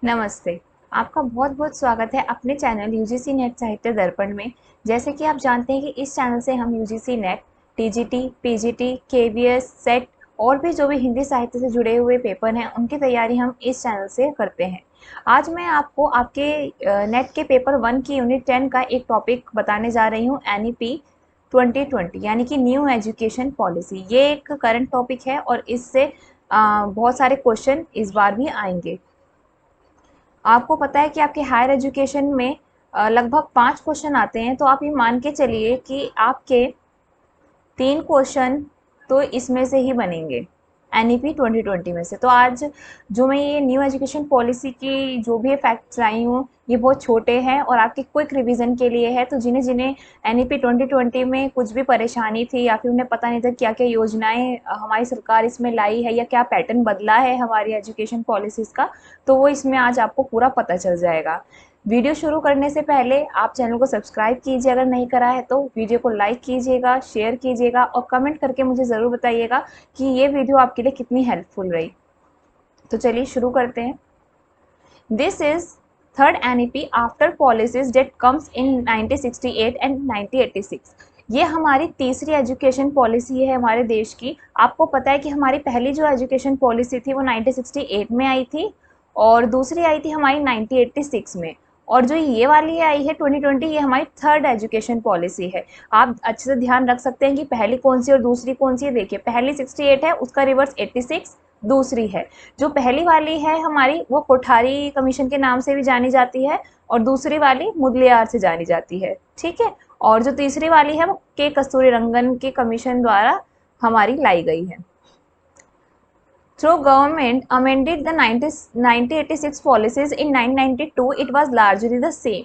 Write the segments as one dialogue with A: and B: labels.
A: नमस्ते। आपका बहुत-बहुत स्वागत है अपने चैनल यूजीसी नेट साहित्य दर्पण में। जैसे कि आप जानते हैं कि इस चैनल से हम UGC net, TGT, PGT, KVS, set और भी जो भी हिंदी साहित्य से जुड़े हुए पेपर हैं, उनकी तैयारी हम इस चैनल से करते हैं। आज मैं आपको आपके नेट के पेपर 1 की यूनिट 10 का एक टॉपिक बताने जा रही हूँ, एनईपी 2020 यानी कि न्यू एजुकेशन पॉलिसी। ये एक करंट टॉपिक है और इससे बहुत सारे क्वेश्चन इस बार भी आएंगे। आपको पता है कि आपके हायर एजुकेशन में लगभग 5 क्वेश्चन आते हैं, तो आप ये मान के चलिए कि आपके 3 क्वेश्चन तो इसमें से ही बनेंगे एनईपी 2020 में से। तो आज जो मैं ये न्यू एजुकेशन पॉलिसी की जो भी फैक्ट्स लाई हूँ, ये बहुत छोटे हैं और आपके क्विक रिवीजन के लिए है। तो जिन्हें जिन्हें एनईपी 2020 में कुछ भी परेशानी थी या फिर उन्हें पता नहीं था क्या क्या योजनाएं हमारी सरकार इसमें लाई है या क्या पैटर्न बदला है हमारी एजुकेशन पॉलिसीज़ का, तो वो इसमें आज आपको पूरा पता चल जाएगा। वीडियो शुरू करने से पहले आप चैनल को सब्सक्राइब कीजिए अगर नहीं करा है तो, वीडियो को लाइक कीजिएगा, शेयर कीजिएगा और कमेंट करके मुझे ज़रूर बताइएगा कि ये वीडियो आपके लिए कितनी हेल्पफुल रही। तो चलिए शुरू करते हैं। This is third NEP after policies that comes in 1968 and 1986। ये हमारी तीसरी एजुकेशन पॉलिसी है हमारे देश की। आपको पता है कि हमारी पहली जो एजुकेशन पॉलिसी थी वो 1968 में आई थी और दूसरी आई थी हमारी 1986 में, और जो ये वाली आई है 2020, ये हमारी थर्ड एजुकेशन पॉलिसी है। आप अच्छे से ध्यान रख सकते हैं कि पहली कौन सी और दूसरी कौन सी है। देखिए, पहली 68 है, उसका रिवर्स 86 दूसरी है। जो पहली वाली है हमारी वो कोठारी कमीशन के नाम से भी जानी जाती है और दूसरी वाली मुदलियार से जानी जाती है, ठीक है। और जो तीसरी वाली है वो के कस्तूरीरंगन के कमीशन द्वारा हमारी लाई गई है। Though government amended the 1986 policies in 1992, it was largely the same.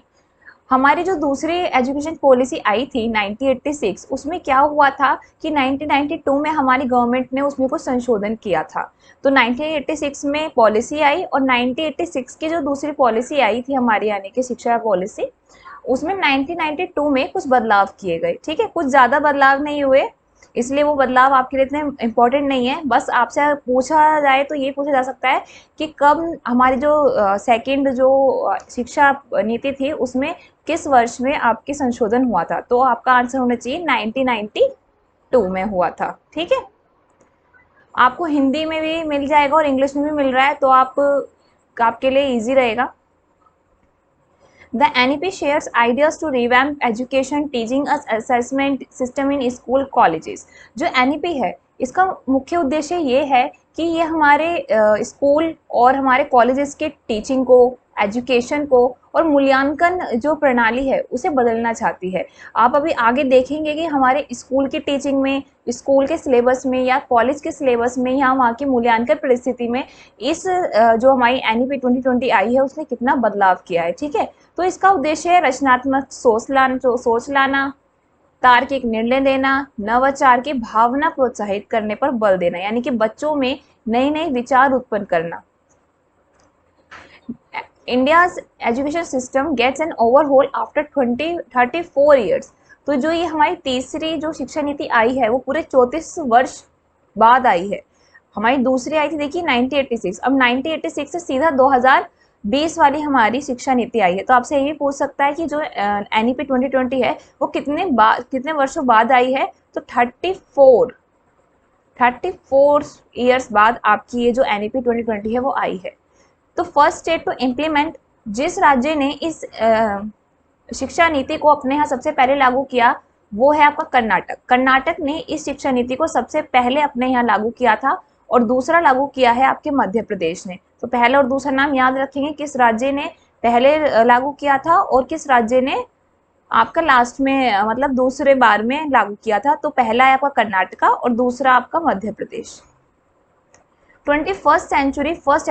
A: हमारी जो दूसरी एजुकेशन पॉलिसी आई थी 1986, उसमें क्या हुआ था कि 1992 में हमारी गवर्नमेंट ने उसमें कुछ संशोधन किया था। तो 1986 में पॉलिसी आई और 1986 की जो दूसरी पॉलिसी आई थी हमारी यानी कि शिक्षा पॉलिसी, उसमें 1992 में कुछ बदलाव किए गए, ठीक है। कुछ ज़्यादा बदलाव नहीं हुए, इसलिए वो बदलाव आपके लिए इतने इम्पोर्टेंट नहीं है। बस आपसे पूछा जाए तो ये पूछा जा सकता है कि कब हमारी जो सेकंड जो शिक्षा नीति थी उसमें किस वर्ष में आपकी संशोधन हुआ था, तो आपका आंसर होना चाहिए 1992 में हुआ था, ठीक है। आपको हिंदी में भी मिल जाएगा और इंग्लिश में भी मिल रहा है, तो आपके लिए इजी रहेगा। The NEP shares ideas to revamp education, teaching us assessment system in school colleges. जो NEP है इसका मुख्य उद्देश्य ये है कि ये हमारे स्कूल और हमारे कॉलेजेस के टीचिंग को, एजुकेशन को और मूल्यांकन जो प्रणाली है उसे बदलना चाहती है। आप अभी आगे देखेंगे कि हमारे स्कूल की टीचिंग में, स्कूल के सिलेबस में या कॉलेज के सिलेबस में या वहाँ की मूल्यांकन परिस्थिति में इस जो हमारी NEP 2020 आई है उसने कितना बदलाव किया है, ठीक है। तो इसका उद्देश्य है रचनात्मक सोच लाना, तार्किक निर्णय देना, नवाचार की भावना प्रोत्साहित करने पर बल देना, यानी कि बच्चों में नए नए विचार उत्पन्न करना। India's education system gets an overhaul after 34 years। तो जो ये हमारी तीसरी जो शिक्षा नीति आई है वो पूरे 34 वर्ष बाद आई है। हमारी दूसरी आई थी देखिए 1986, अब 1986 से सीधा 2020 वाली हमारी शिक्षा नीति आई है। तो आपसे ये भी पूछ सकता है कि जो NEP 2020 है वो कितने वर्षों बाद आई है, तो 34 ईयर्स बाद आपकी ये जो NEP 2020 है वो आई है। तो फर्स्ट स्टेट टू इम्प्लीमेंट, जिस राज्य ने इस शिक्षा नीति को अपने यहाँ सबसे पहले लागू किया वो है आपका कर्नाटक। कर्नाटक ने इस शिक्षा नीति को सबसे पहले अपने यहाँ लागू किया था और दूसरा लागू किया है आपके मध्य प्रदेश ने। तो पहला और दूसरा नाम याद रखेंगे, किस राज्य ने पहले लागू किया था और किस राज्य ने आपका लास्ट में मतलब दूसरे बार में लागू किया था। तो पहला है आपका कर्नाटका और दूसरा आपका Madhya Pradesh. 21st century first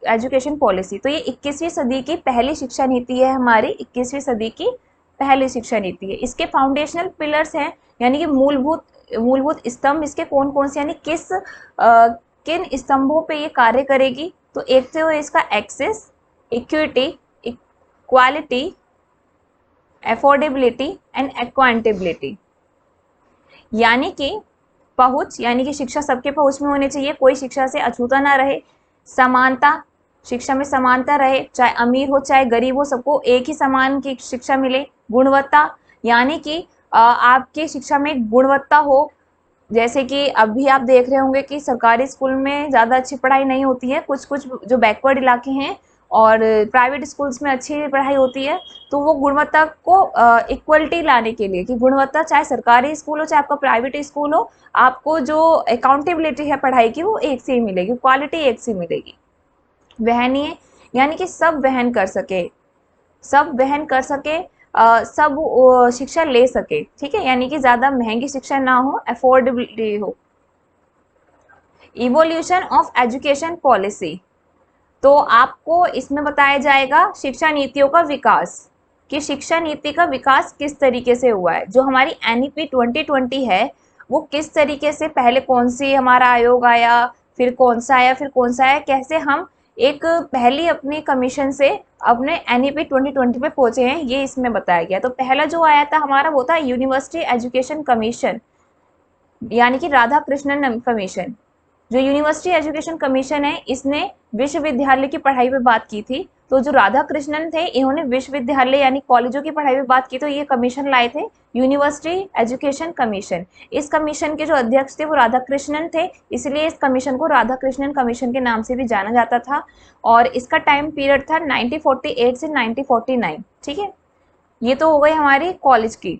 A: education policy, तो ये 21वीं सदी की पहली शिक्षा नीति है हमारी, 21वीं सदी की पहली शिक्षा नीति है। इसके फाउंडेशनल पिलर्स हैं, यानी कि मूलभूत स्तंभ इसके कौन कौन से, यानी किन स्तंभों पे ये कार्य करेगी। तो एक तो है इसका access, equity, equality, affordability and accountability, यानी कि पहुंच, यानी कि शिक्षा सबके पहुंच में होनी चाहिए, कोई शिक्षा से अछूता ना रहे। समानता, शिक्षा में समानता रहे, चाहे अमीर हो चाहे गरीब हो, सबको एक ही समान की शिक्षा मिले। गुणवत्ता, यानी कि आपकी शिक्षा में गुणवत्ता हो। जैसे कि अभी आप देख रहे होंगे कि सरकारी स्कूल में ज़्यादा अच्छी पढ़ाई नहीं होती है, कुछ कुछ जो बैकवर्ड इलाके हैं, और प्राइवेट स्कूल्स में अच्छी पढ़ाई होती है। तो वो गुणवत्ता को इक्वलिटी लाने के लिए, कि गुणवत्ता चाहे सरकारी स्कूल हो चाहे आपका प्राइवेट स्कूल हो, आपको जो अकाउंटेबिलिटी है पढ़ाई की वो एक से ही मिलेगी, क्वालिटी एक से मिलेगी। वहनीय, यानी कि सब वहन कर सके, सब वहन कर सके, सब शिक्षा ले सके, ठीक है, यानी कि ज़्यादा महंगी शिक्षा ना हो, अफोर्डेबिलिटी हो। इवोल्यूशन ऑफ एजुकेशन पॉलिसी, तो आपको इसमें बताया जाएगा शिक्षा नीतियों का विकास, कि शिक्षा नीति का विकास किस तरीके से हुआ है। जो हमारी एनईपी 2020 है वो किस तरीके से, पहले कौन सी हमारा आयोग आया, फिर कौन सा आया, फिर कौन सा आया, कैसे हम एक पहली अपनी कमीशन से अपने एनईपी 2020 पे पहुंचे हैं, ये इसमें बताया गया। तो पहला जो आया था हमारा वो था यूनिवर्सिटी एजुकेशन कमीशन, यानी कि राधा कृष्णन कमीशन। जो यूनिवर्सिटी एजुकेशन कमीशन है इसने विश्वविद्यालय की पढ़ाई पे बात की थी। तो जो राधा कृष्णन थे इन्होंने विश्वविद्यालय यानी कॉलेजों की पढ़ाई पे बात की, तो ये कमीशन लाए थे यूनिवर्सिटी एजुकेशन कमीशन। इस कमीशन के जो अध्यक्ष थे वो राधा कृष्णन थे, इसलिए इस कमीशन को राधा कृष्णन कमीशन के नाम से भी जाना जाता था। और इसका टाइम पीरियड था 1948 से 1949, ठीक है। ये तो हो गई हमारी कॉलेज की,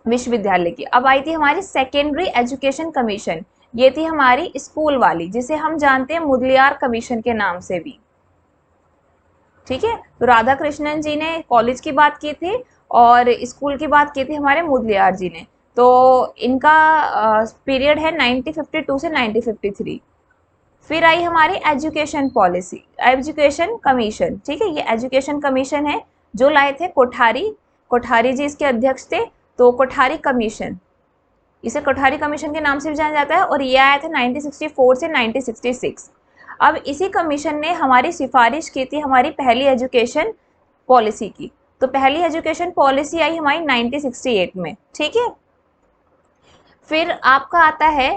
A: विश्वविद्यालय की। अब आई थी हमारी सेकेंडरी एजुकेशन कमीशन, ये थी हमारी स्कूल वाली, जिसे हम जानते हैं मुदलियार कमीशन के नाम से भी, ठीक है। तो राधा कृष्णन जी ने कॉलेज की बात की थी और स्कूल की बात की थी हमारे मुदलियार जी ने। तो इनका पीरियड है 1952 से 1953। फिर आई हमारी एजुकेशन पॉलिसी, एजुकेशन कमीशन, ठीक है। ये एजुकेशन कमीशन है जो लाए थे कोठारी, कोठारी जी इसके अध्यक्ष थे। तो कोठारी कमीशन, इसे कोठारी कमीशन के नाम से भी जाना जाता है, और ये आया था 1964 से 1966। अब इसी कमीशन ने हमारी सिफारिश की थी हमारी पहली एजुकेशन पॉलिसी की। तो पहली एजुकेशन पॉलिसी आई हमारी 1968 में, ठीक है। फिर आपका आता है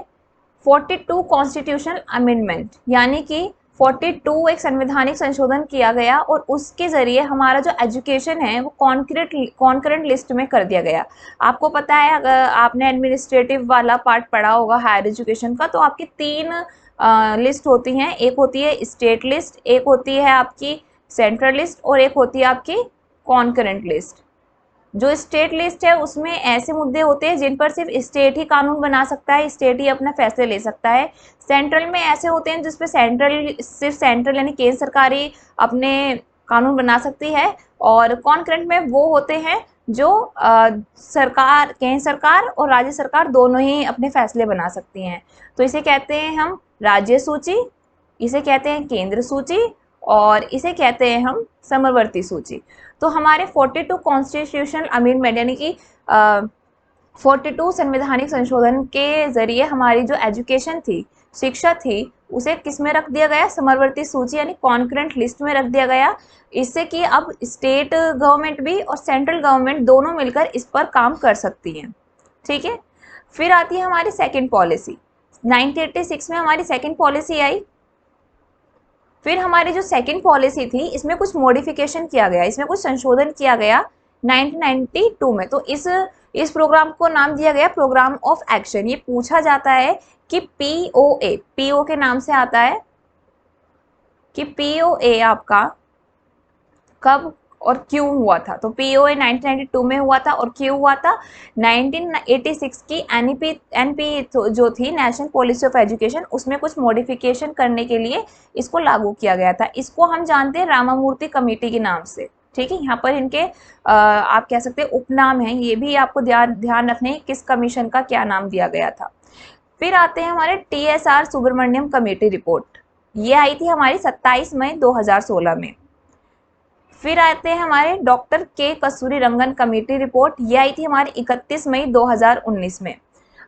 A: 42 कॉन्स्टिट्यूशनल अमेंडमेंट, यानी कि 42 एक संवैधानिक संशोधन किया गया, और उसके ज़रिए हमारा जो एजुकेशन है वो कॉन्करेंट लिस्ट में कर दिया गया। आपको पता है, अगर आपने एडमिनिस्ट्रेटिव वाला पार्ट पढ़ा होगा हायर एजुकेशन का, तो आपकी 3 लिस्ट होती हैं। एक होती है स्टेट लिस्ट, एक होती है आपकी सेंट्रल लिस्ट, और एक होती है आपकी कॉन्करेंट लिस्ट। जो स्टेट लिस्ट है उसमें ऐसे मुद्दे होते हैं जिन पर सिर्फ स्टेट ही कानून बना सकता है, स्टेट ही अपना फैसले ले सकता है। सेंट्रल में ऐसे होते हैं जिस पे सिर्फ सेंट्रल यानी केंद्र सरकार ही अपने कानून बना सकती है, और कॉन्करेंट में वो होते हैं जो सरकार, केंद्र सरकार और राज्य सरकार दोनों ही अपने फैसले बना सकती हैं। तो इसे कहते हैं हम राज्य सूची, इसे कहते हैं केंद्र सूची, और इसे कहते हैं हम समवर्ती सूची। तो हमारे 42 कॉन्स्टिट्यूशनल अमेंडमेंट यानी कि 42 संवैधानिक संशोधन के जरिए हमारी जो एजुकेशन थी, शिक्षा थी, उसे किस में रख दिया गया, समवर्ती सूची यानी कॉन्करेंट लिस्ट में रख दिया गया। इससे कि अब स्टेट गवर्नमेंट भी और सेंट्रल गवर्नमेंट दोनों मिलकर इस पर काम कर सकती हैं, ठीक है। फिर आती है हमारी सेकेंड पॉलिसी, 1986 में हमारी सेकेंड पॉलिसी आई। फिर हमारी जो सेकंड पॉलिसी थी इसमें कुछ मॉडिफिकेशन किया गया, इसमें कुछ संशोधन किया गया 1992 में। तो इस प्रोग्राम को नाम दिया गया प्रोग्राम ऑफ एक्शन। ये पूछा जाता है कि पीओए, पीओ के नाम से आता है कि पीओए आपका कब और क्यों हुआ था। तो पीओए 1992 में हुआ था, और क्यों हुआ था, 1986 की एनपी जो थी नेशनल पॉलिसी ऑफ एजुकेशन, उसमें कुछ मॉडिफिकेशन करने के लिए इसको लागू किया गया था। इसको हम जानते हैं रामामूर्ति कमेटी के नाम से, ठीक है। यहाँ पर इनके आप कह सकते हैं उपनाम हैं, ये भी आपको ध्यान रखने किस कमीशन का क्या नाम दिया गया था। फिर आते हैं हमारे TSR सुब्रमण्यम कमेटी रिपोर्ट, ये आई थी हमारी 27 मई 2016 में। फिर आते हैं हमारे डॉक्टर के कस्तूरी रंगन कमेटी रिपोर्ट, ये आई थी हमारी 31 मई 2019 में।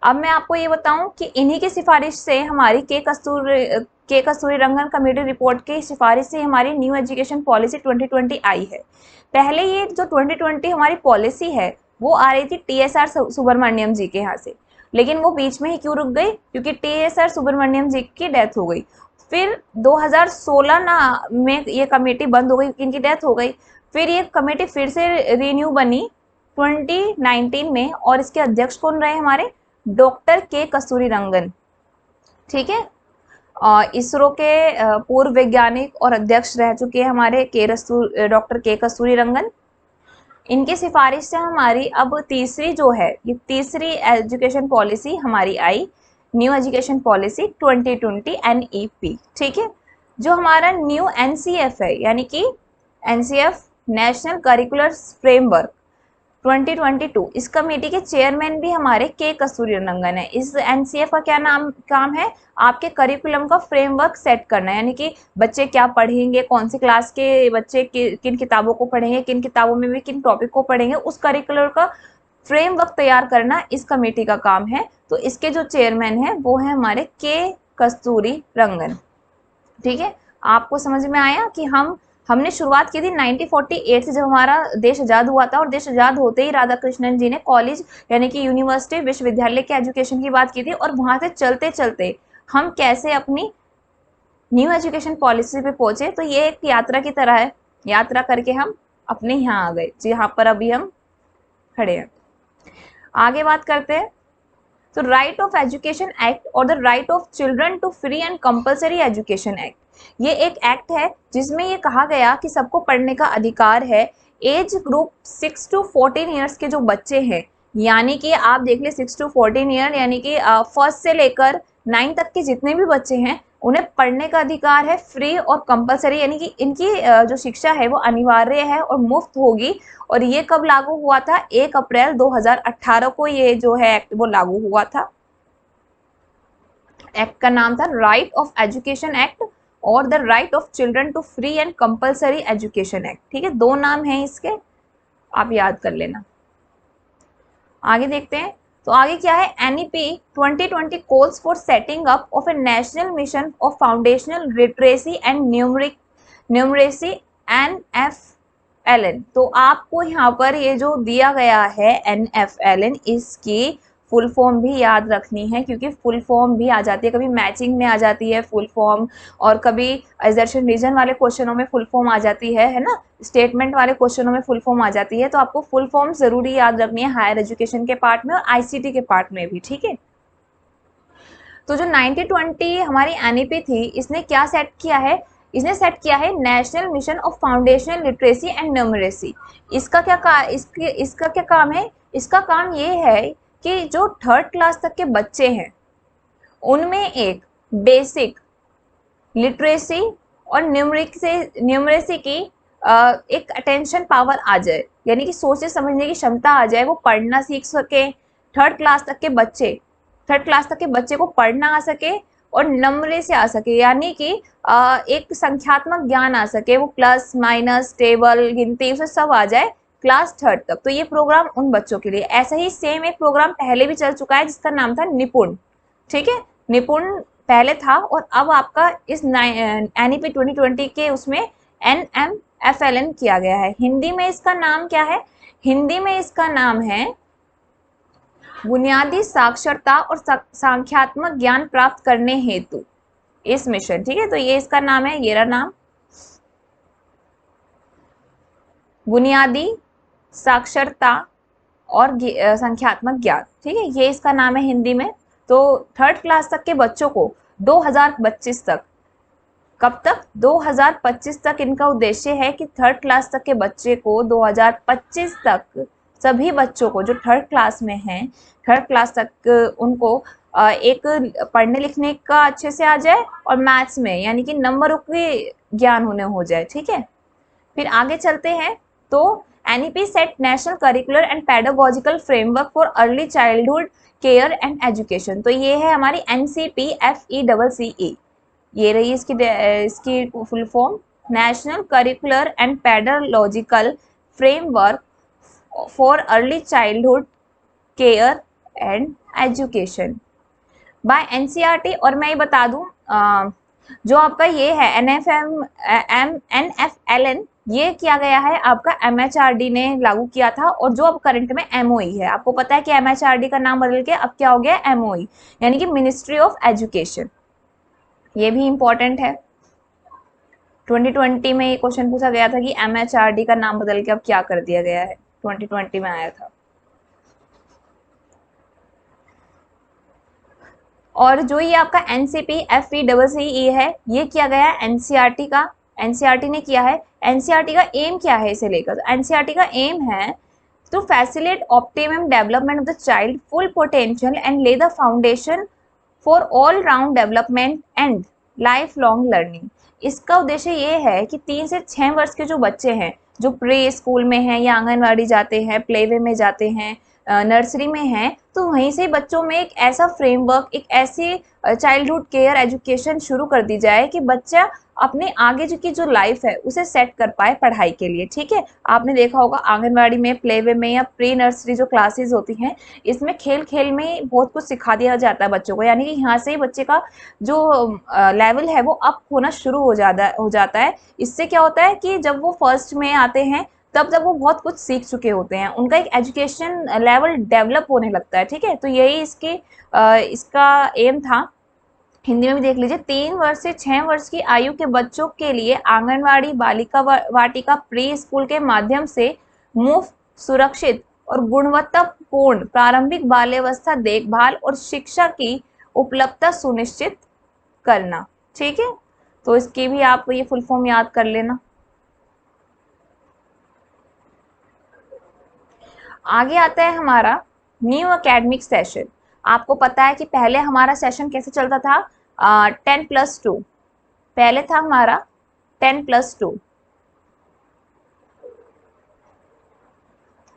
A: अब मैं आपको ये बताऊं कि इन्हीं की सिफारिश से हमारी के कस्तूरी रंगन कमेटी रिपोर्ट की सिफारिश से हमारी न्यू एजुकेशन पॉलिसी 2020 आई है। पहले ये जो 2020 हमारी पॉलिसी है वो आ रही थी TSR सुब्रमण्यम जी के यहाँ से, लेकिन वो बीच में ही क्यों रुक गई, क्योंकि TSR सुब्रमण्यम जी की डेथ हो गई। फिर 2016 ना में ये कमेटी बंद हो गई, इनकी डेथ हो गई। फिर ये कमेटी फिर से रिन्यू बनी 2019 में, और इसके अध्यक्ष कौन रहे हमारे, डॉक्टर के कस्तूरी रंगन। ठीक है, इसरो के पूर्व वैज्ञानिक और अध्यक्ष रह चुके हैं हमारे डॉक्टर के कस्तूरी रंगन। इनकी सिफारिश से हमारी अब तीसरी जो है, ये तीसरी एजुकेशन पॉलिसी हमारी आई, न्यू एजुकेशन पॉलिसी 2020 NEP। ठीक है, जो हमारा न्यू NCF है, यानी कि NCF नेशनल करिकुलर फ्रेमवर्क 2022, इस कमेटी के चेयरमैन भी हमारे के कस्तूरी रंगन है। इस NCF का क्या काम है, आपके करिकुलम का फ्रेमवर्क सेट करना है, यानी कि बच्चे क्या पढ़ेंगे, कौन सी क्लास के बच्चे किन किताबों को पढ़ेंगे, किन किताबों में भी किन टॉपिक को पढ़ेंगे, उस करिकुलर का फ्रेमवर्क तैयार करना इस कमेटी का काम है। तो इसके जो चेयरमैन है वो है हमारे के कस्तूरी रंगन। ठीक है, आपको समझ में आया कि हमने शुरुआत की थी 1948 से, जब हमारा देश आज़ाद हुआ था, और देश आज़ाद होते ही राधा कृष्णन जी ने कॉलेज यानी कि यूनिवर्सिटी विश्वविद्यालय के एजुकेशन की बात की थी, और वहां से चलते चलते हम कैसे अपनी न्यू एजुकेशन पॉलिसी पे पहुंचे। तो ये एक यात्रा की तरह है, यात्रा करके हम अपने यहाँ आ गए जहाँ पर अभी हम खड़े हैं। आगे बात करते हैं, तो राइट ऑफ एजुकेशन एक्ट और the right of children to free and compulsory education act, ये एक एक्ट है जिसमें ये कहा गया कि सबको पढ़ने का अधिकार है। एज ग्रुप 6 to 14 ईयर्स के जो बच्चे हैं, यानी कि आप देख ले 6 to 14 ईयर, यानी कि फर्स्ट से लेकर 9 तक के जितने भी बच्चे हैं उन्हें पढ़ने का अधिकार है, फ्री और कंपलसरी, यानी कि इनकी जो शिक्षा है वो अनिवार्य है और मुफ्त होगी। और ये कब लागू हुआ था, 1 अप्रैल 2018 को ये जो है एक्ट वो लागू हुआ था। एक्ट का नाम था राइट ऑफ एजुकेशन एक्ट और the right of children to free and compulsory education act. ठीक है, 2 नाम हैं इसके, आप याद कर लेना। आगे देखते हैं, तो आगे क्या है, NEP 2020 calls for setting up of a national mission of foundational literacy and numeracy NFLN। तो आपको यहाँ पर ये जो दिया गया है NFLN, इसकी फुल फॉर्म भी याद रखनी है, क्योंकि फुल फॉर्म भी आ जाती है, कभी मैचिंग में आ जाती है फुल फॉर्म, और कभी एजर्शन रीजन वाले क्वेश्चनों में फुल फॉर्म आ जाती है ना, स्टेटमेंट वाले क्वेश्चनों में फुल फॉर्म आ जाती है। तो आपको फुल फॉर्म जरूरी याद रखनी है, हायर एजुकेशन के पार्ट में और ICT के पार्ट में भी। ठीक है, तो जो 1920 हमारी NEP थी, इसने क्या सेट किया है, इसने सेट किया है national mission of foundational literacy and numeracy. इसका क्या काम है, इसका काम ये है कि जो 3rd क्लास तक के बच्चे हैं उनमें एक बेसिक लिटरेसी और न्यूमरेसी की एक अटेंशन पावर आ जाए, यानी कि सोचने समझने की क्षमता आ जाए, वो पढ़ना सीख सके। 3rd क्लास तक के बच्चे को पढ़ना आ सके और नंबरे से आ सके, यानी कि एक संख्यात्मक ज्ञान आ सके, वो प्लस माइनस टेबल गिनती उसे सब आ जाए क्लास 3rd तक। तो ये प्रोग्राम उन बच्चों के लिए। ऐसा ही सेम एक प्रोग्राम पहले भी चल चुका है जिसका नाम था निपुण। ठीक है, निपुण पहले था, और अब आपका इस NEP 2020 के उसमें NMFLN किया गया है। हिंदी में इसका नाम क्या है, हिंदी में इसका नाम है बुनियादी साक्षरता और संख्यात्मक ज्ञान प्राप्त करने हेतु इस मिशन। ठीक है, तो ये इसका नाम है, ये रहा नाम, बुनियादी साक्षरता और संख्यात्मक ज्ञान। ठीक है, ये इसका नाम है हिंदी में। तो 3rd क्लास तक के बच्चों को 2025 तक, कब तक, 2025 तक इनका उद्देश्य है कि 3rd क्लास तक के बच्चे को 2025 तक, सभी बच्चों को जो 3rd क्लास में हैं, 3rd क्लास तक उनको एक पढ़ने लिखने का अच्छे से आ जाए, और मैथ्स में यानी कि नंबरों के ज्ञान उन्हें हो जाए। ठीक है, फिर आगे चलते हैं, तो NEP set national curricular and pedagogical framework for early childhood care and education. तो ये है हमारी NCPFECCE, ये रही इसकी full form, national curricular and pedagogical framework for early childhood care and education by NCERT। और मैं ये बता दूं, जो आपका ये है NFLN, ये किया गया है आपका MHRD ने लागू किया था, और जो अब करंट में MOE है। आपको पता है कि MHRD का नाम बदल के अब क्या हो गया, MOE, यानी कि मिनिस्ट्री ऑफ एजुकेशन। ये भी इम्पोर्टेंट है। 2020 में ये क्वेश्चन पूछा गया था कि MHRD का नाम बदल के अब क्या कर दिया गया है, 2020 में आया था। और जो ये आपका NCP FECCE है, ये किया गया है NCERT का, NCERT ने किया है। NCERT का एम क्या है इसे लेकर? NCERT का एम है to facilitate optimum development of the child full potential and lay the foundation for all round development and life long learning. इसका उद्देश्य ये है कि 3 से 6 वर्ष के जो बच्चे हैं, जो प्रे स्कूल में हैं या आंगनवाड़ी जाते हैं, प्लेवे में जाते हैं, नर्सरी में हैं, तो वहीं से बच्चों में एक ऐसा फ्रेमवर्क, एक ऐसी चाइल्डहुड केयर एजुकेशन शुरू कर दी जाए कि बच्चा अपने आगे की जो लाइफ है उसे सेट कर पाए पढ़ाई के लिए। ठीक है, आपने देखा होगा आंगनवाड़ी में, प्लेवे में या प्री नर्सरी जो क्लासेस होती हैं, इसमें खेल खेल में बहुत कुछ सिखा दिया जाता है बच्चों को, यानी कि यहाँ से ही बच्चे का जो लेवल है वो अप होना शुरू हो जाता है। इससे क्या होता है कि जब वो फर्स्ट में आते हैं तब तक वो बहुत कुछ सीख चुके होते हैं, उनका एक एजुकेशन लेवल डेवलप होने लगता है। ठीक है, तो यही इसका एम था। हिंदी में भी देख लीजिए, 3 वर्ष से 6 वर्ष की आयु के बच्चों के लिए आंगनवाड़ी, बालिका वाटिका, प्री स्कूल के माध्यम से मुफ्त, सुरक्षित और गुणवत्तापूर्ण प्रारंभिक बाल्यावस्था देखभाल और शिक्षा की उपलब्धता सुनिश्चित करना। ठीक है, तो इसकी भी आप ये फुल फॉर्म याद कर लेना। आगे आता है हमारा न्यू एकेडमिक सेशन। आपको पता है कि पहले हमारा सेशन कैसे चलता था, 10+2। पहले था हमारा 10+2।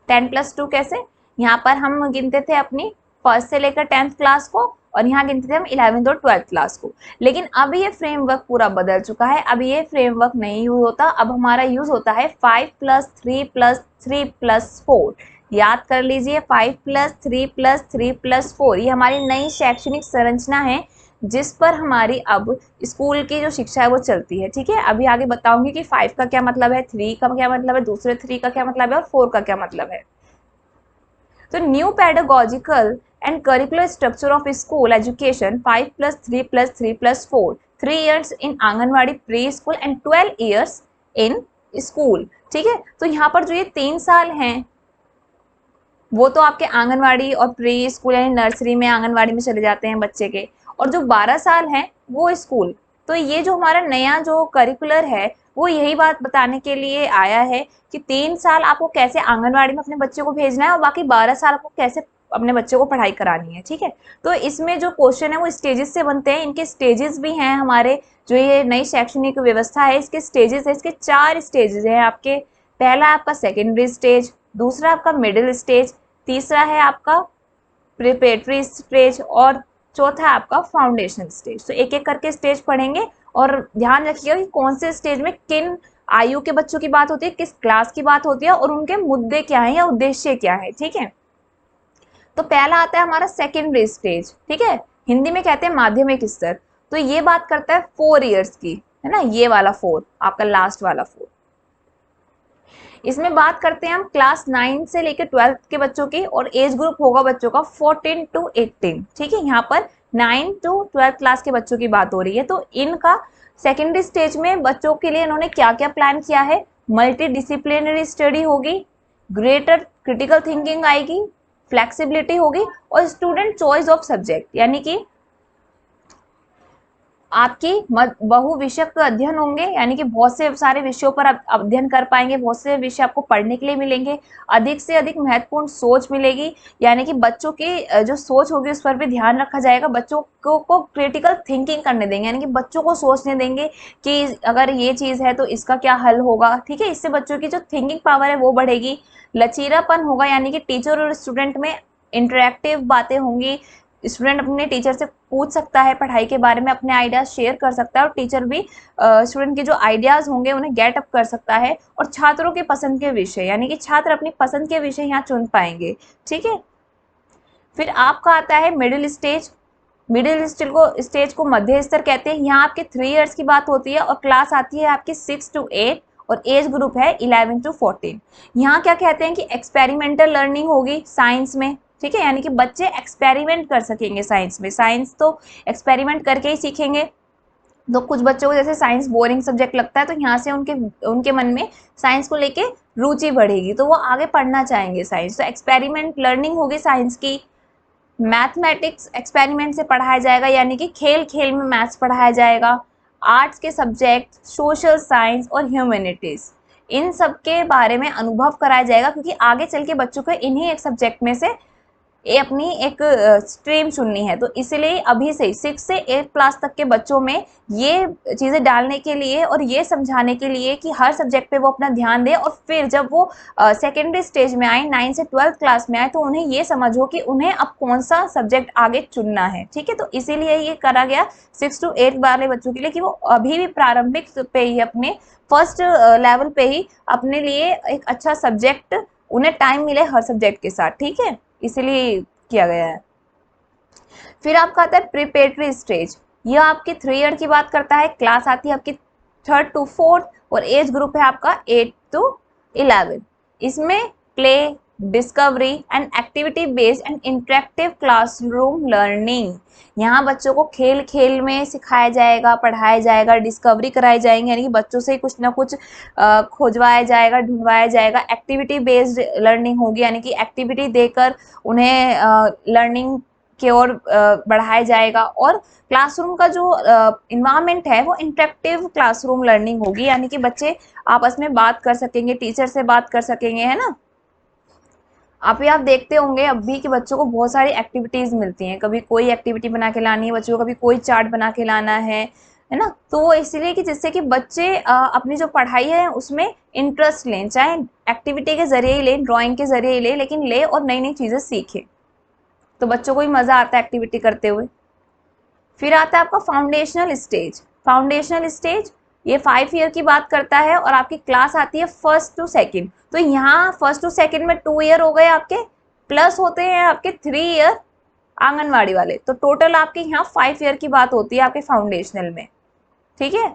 A: 10+2 कैसे? यहाँ पर हम गिनते थे अपनी फर्स्ट से लेकर 10th क्लास को, और यहाँ गिनते थे हम 11th और 12th क्लास को। लेकिन अब ये फ्रेमवर्क पूरा बदल चुका है, अब ये फ्रेमवर्क नहीं यूज होता, अब हमारा यूज होता है 5+3+3+4। याद कर लीजिए, 5+3+3+4 ये हमारी नई शैक्षणिक संरचना है जिस पर हमारी अब स्कूल की जो शिक्षा है वो चलती है। ठीक है, अभी आगे बताऊंगी कि 5 का क्या मतलब है, 3 का क्या मतलब है, दूसरे 3 का क्या मतलब है और 4 का क्या मतलब है। तो new pedagogical and curricular structure of school education 5+3+3+4, 3 years in anganwadi pre school and 12 years in school. ठीक है, तो यहाँ पर जो ये 3 साल हैं वो तो आपके आंगनवाड़ी और प्री स्कूल यानी नर्सरी में, आंगनवाड़ी में चले जाते हैं बच्चे के, और जो 12 साल हैं वो स्कूल। तो ये जो हमारा नया जो करिकुलर है वो यही बात बताने के लिए आया है कि 3 साल आपको कैसे आंगनवाड़ी में अपने बच्चे को भेजना है और बाकी 12 साल आपको कैसे अपने बच्चे को पढ़ाई करानी है। ठीक है, तो इसमें जो क्वेश्चन है वो स्टेजेस से बनते हैं, इनके स्टेजेस भी हैं हमारे, जो ये नई शैक्षणिक व्यवस्था है इसके स्टेजेस है, इसके 4 स्टेजेस हैं आपके। पहला आपका सेकेंडरी स्टेज, दूसरा आपका मिडिल स्टेज, तीसरा है आपका प्रिपरेटरी स्टेज और चौथा आपका फाउंडेशन स्टेज। तो एक एक करके स्टेज पढ़ेंगे और ध्यान रखिएगा कि कौन से स्टेज में किन आयु के बच्चों की बात होती है, किस क्लास की बात होती है और उनके मुद्दे क्या हैं या उद्देश्य क्या है। ठीक है, तो पहला आता है हमारा सेकेंडरी स्टेज। ठीक है, हिंदी में कहते हैं माध्यमिक स्तर। तो ये बात करता है 4 इयर्स की, है ना, ये वाला 4 आपका लास्ट वाला 4। इसमें बात करते हैं हम क्लास 9 से लेकर 12th के बच्चों की, और एज ग्रुप होगा बच्चों का 14 to 18। ठीक है, यहाँ पर 9 to 12th क्लास के बच्चों की बात हो रही है। तो इनका सेकेंडरी स्टेज में बच्चों के लिए इन्होंने क्या क्या प्लान किया है, मल्टी डिसिप्लिनरी स्टडी होगी, ग्रेटर क्रिटिकल थिंकिंग आएगी, फ्लेक्सिबिलिटी होगी और स्टूडेंट चॉइस ऑफ सब्जेक्ट, यानी कि आपकी बहु विषयक अध्ययन होंगे, यानी कि बहुत से सारे विषयों पर आप अध्ययन कर पाएंगे, बहुत से विषय आपको पढ़ने के लिए मिलेंगे, अधिक से अधिक महत्वपूर्ण सोच मिलेगी, यानी कि बच्चों की जो सोच होगी उस पर भी ध्यान रखा जाएगा, बच्चों को क्रिटिकल थिंकिंग करने देंगे, यानी कि बच्चों को सोचने देंगे कि अगर ये चीज़ है तो इसका क्या हल होगा। ठीक है, इससे बच्चों की जो थिंकिंग पावर है वो बढ़ेगी। लचीलापन होगा, यानी कि टीचर और स्टूडेंट में इंटरेक्टिव बातें होंगी, स्टूडेंट अपने टीचर से पूछ सकता है पढ़ाई के बारे में, अपने आइडियाज शेयर कर सकता है और टीचर भी स्टूडेंट के जो आइडियाज होंगे उन्हें गेट अप कर सकता है। और छात्रों के पसंद के विषय, यानी कि छात्र अपनी पसंद के विषय यहाँ चुन पाएंगे। ठीक है, फिर आपका आता है मिडिल स्टेज। मिडिल स्टेज को मध्य स्तर कहते हैं। यहाँ आपके 3 इयर्स की बात होती है और क्लास आती है आपकी 6 to 8 और एज ग्रुप है 11 to 14। यहाँ क्या कहते हैं कि एक्सपेरिमेंटल लर्निंग होगी साइंस में। ठीक है, यानी कि बच्चे एक्सपेरिमेंट कर सकेंगे साइंस में, साइंस तो एक्सपेरिमेंट करके ही सीखेंगे। तो कुछ बच्चों को जैसे साइंस बोरिंग सब्जेक्ट लगता है, तो यहाँ से उनके उनके मन में साइंस को लेके रुचि बढ़ेगी, तो वो आगे पढ़ना चाहेंगे साइंस। तो एक्सपेरिमेंट लर्निंग होगी साइंस की। मैथमेटिक्स एक्सपेरिमेंट से पढ़ाया जाएगा, यानी कि खेल खेल में मैथ्स पढ़ाया जाएगा। आर्ट्स के सब्जेक्ट सोशल साइंस और ह्यूमैनिटीज़, इन सब के बारे में अनुभव कराया जाएगा, क्योंकि आगे चल के बच्चों को इन्हीं एक सब्जेक्ट में से ये अपनी एक स्ट्रीम चुननी है। तो इसीलिए अभी से 6 से 8 क्लास तक के बच्चों में ये चीज़ें डालने के लिए और ये समझाने के लिए कि हर सब्जेक्ट पे वो अपना ध्यान दें, और फिर जब वो सेकेंडरी स्टेज में आए, 9 से 12th क्लास में आए, तो उन्हें ये समझ हो कि उन्हें अब कौन सा सब्जेक्ट आगे चुनना है। ठीक है, तो इसीलिए ये करा गया 6 to 8 वाले बच्चों के लिए कि वो अभी भी प्रारंभिक पे ही अपने फर्स्ट लेवल पे ही अपने लिए एक अच्छा सब्जेक्ट, उन्हें टाइम मिले हर सब्जेक्ट के साथ। ठीक है, इसीलिए किया गया है। फिर आपका आता है प्रिपरेटरी स्टेज, यह आपकी 3 ईयर की बात करता है। क्लास आती है आपकी 3rd to 4th और एज ग्रुप है आपका 8 to 11। इसमें play, discovery and activity based and interactive classroom learning, यहाँ बच्चों को खेल खेल में सिखाया जाएगा, पढ़ाया जाएगा, डिस्कवरी कराई जाएंगे, यानी कि बच्चों से कुछ ना कुछ खोजवाया जाएगा, ढूंढवाया जाएगा। एक्टिविटी बेस्ड लर्निंग होगी, यानी कि एक्टिविटी देकर उन्हें लर्निंग की ओर बढ़ाया जाएगा। और क्लासरूम का जो इन्वायरमेंट है वो इंटरेक्टिव क्लासरूम लर्निंग होगी, यानी कि बच्चे आपस में बात कर सकेंगे, टीचर से बात कर सकेंगे, है ना। आप देखते होंगे अब भी कि बच्चों को बहुत सारी एक्टिविटीज़ मिलती हैं, कभी कोई एक्टिविटी बना के लानी है बच्चों को, कभी कोई चार्ट बना के लाना है ना। तो वो इसलिए कि जिससे कि बच्चे अपनी जो पढ़ाई है उसमें इंटरेस्ट लें, चाहे एक्टिविटी के ज़रिए ही लें, ड्राइंग के ज़रिए ही लें, लेकिन लें और नई नई चीज़ें सीखें, तो बच्चों को भी मज़ा आता है एक्टिविटी करते हुए। फिर आता है आपका फाउंडेशनल स्टेज। फाउंडेशनल स्टेज ये 5 ईयर की बात करता है, और आपकी क्लास आती है 1st to 2nd। तो यहाँ 1st to 2nd में 2 ईयर हो गए आपके, प्लस होते हैं आपके 3 ईयर आंगनवाड़ी वाले, तो टोटल आपके यहाँ 5 ईयर की बात होती है आपके फाउंडेशनल में। ठीक है,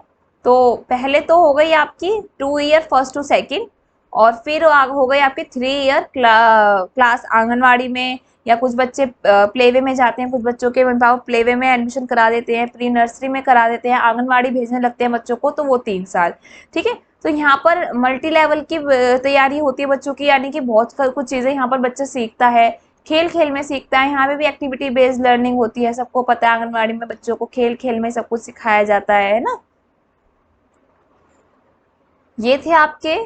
A: तो पहले तो हो गई आपकी 2 ईयर 1st to 2nd, और फिर हो गई आपकी 3 ईयर क्लास आंगनवाड़ी में, या कुछ बच्चे प्लेवे में जाते हैं, कुछ बच्चों के पापा प्लेवे में एडमिशन करा देते हैं, प्री नर्सरी में करा देते हैं, आंगनवाड़ी भेजने लगते हैं बच्चों को, तो वो 3 साल। ठीक है, तो यहाँ पर मल्टी लेवल की तैयारी होती है बच्चों की, यानी कि बहुत कुछ चीज़ें यहाँ पर बच्चा सीखता है, खेल खेल में सीखता है। यहाँ पे भी एक्टिविटी बेस्ड लर्निंग होती है, सबको पता है आंगनवाड़ी में बच्चों को खेल खेल में सब कुछ सिखाया जाता है ना। ये थे आपके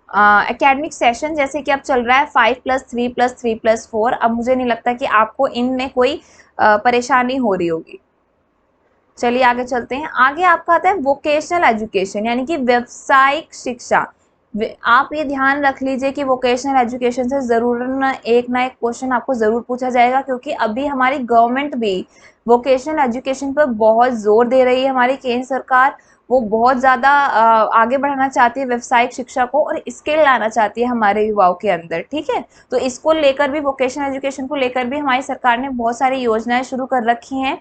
A: एकेडमिक सेशन, जैसे कि अब चल रहा है 5+3+3+4। अब मुझे नहीं लगता कि आपको इनमें कोई परेशानी हो रही होगी। चलिए आगे चलते हैं। आगे आपका आता है वोकेशनल एजुकेशन, यानी कि व्यावसायिक शिक्षा। आप ये ध्यान रख लीजिए कि वोकेशनल एजुकेशन से ज़रूर ना एक क्वेश्चन आपको ज़रूर पूछा जाएगा, क्योंकि अभी हमारी गवर्नमेंट भी वोकेशनल एजुकेशन पर बहुत ज़ोर दे रही है। हमारी केंद्र सरकार वो बहुत ज़्यादा आगे बढ़ाना चाहती है व्यावसायिक शिक्षा को, और स्किल लाना चाहती है हमारे युवाओं के अंदर। ठीक है, तो इसको लेकर भी, वोकेशनल एजुकेशन को लेकर भी हमारी सरकार ने बहुत सारी योजनाएं शुरू कर रखी हैं।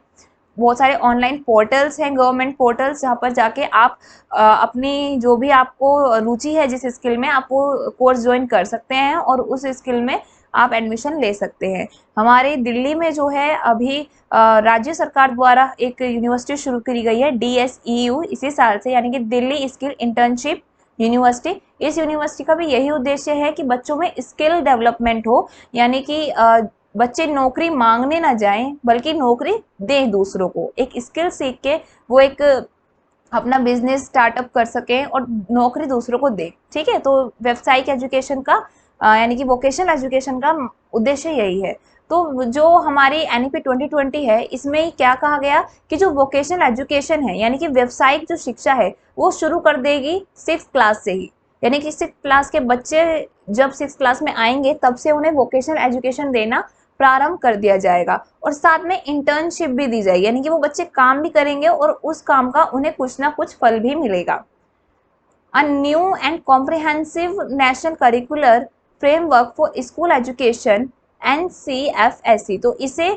A: बहुत सारे ऑनलाइन पोर्टल्स हैं, गवर्नमेंट पोर्टल्स, जहाँ पर जाके आप अपनी जो भी आपको रुचि है जिस स्किल में, आप वो कोर्स ज्वाइन कर सकते हैं और उस स्किल में आप एडमिशन ले सकते हैं। हमारे दिल्ली में जो है अभी राज्य सरकार द्वारा एक यूनिवर्सिटी शुरू करी गई है, DSEU, इसी साल से, यानी कि दिल्ली स्किल इंटर्नशिप यूनिवर्सिटी। इस यूनिवर्सिटी का भी यही उद्देश्य है कि बच्चों में स्किल डेवलपमेंट हो, यानी कि बच्चे नौकरी मांगने ना जाएं, बल्कि नौकरी दें दूसरों को। एक स्किल सीख के वो एक अपना बिजनेस स्टार्टअप कर सकें और नौकरी दूसरों को दें। ठीक है, तो व्यावसायिक एजुकेशन का यानी कि वोकेशनल एजुकेशन का उद्देश्य यही है। तो जो हमारी NEP 2020 है, इसमें क्या कहा गया कि जो वोकेशनल एजुकेशन है, यानी कि व्यावसायिक जो शिक्षा है, वो शुरू कर देगी 6th क्लास से ही। यानी कि 6th क्लास के बच्चे जब 6th क्लास में आएंगे, तब से उन्हें वोकेशनल एजुकेशन देना प्रारंभ कर दिया जाएगा, और साथ में इंटर्नशिप भी दी जाएगी, यानी कि वो बच्चे काम भी करेंगे और उस काम का उन्हें कुछ ना कुछ फल भी मिलेगा। A new and comprehensive national curricular framework for school education NCFSE, तो इसे